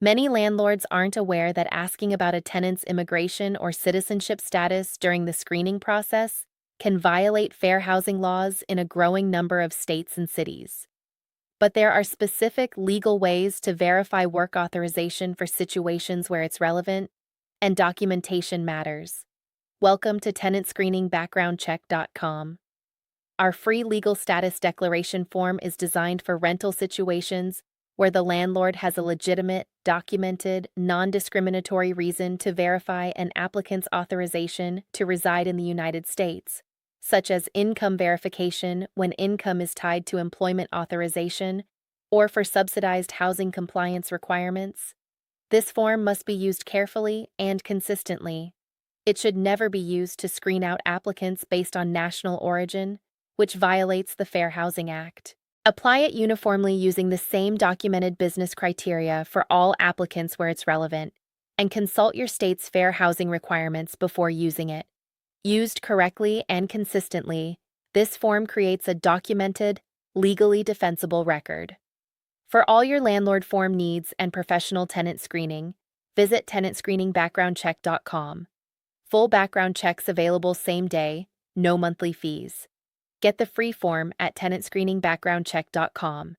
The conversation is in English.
Many landlords aren't aware that asking about a tenant's immigration or citizenship status during the screening process can violate fair housing laws in a growing number of states and cities. But there are specific legal ways to verify work authorization for situations where it's relevant, and documentation matters. Welcome to TenantScreeningBackgroundCheck.com. Our free legal status declaration form is designed for rental situations where the landlord has a legitimate, documented, non-discriminatory reason to verify an applicant's authorization to reside in the United States, such as income verification when income is tied to employment authorization, or for subsidized housing compliance requirements. This form must be used carefully and consistently. It should never be used to screen out applicants based on national origin, which violates the Fair Housing Act. Apply it uniformly using the same documented business criteria for all applicants where it's relevant, and consult your state's fair housing requirements before using it. Used correctly and consistently, this form creates a documented, legally defensible record. For all your landlord form needs and professional tenant screening, visit TenantScreeningBackgroundCheck.com. Full background checks available same day, no monthly fees. Get the free form at TenantScreeningBackgroundCheck.com.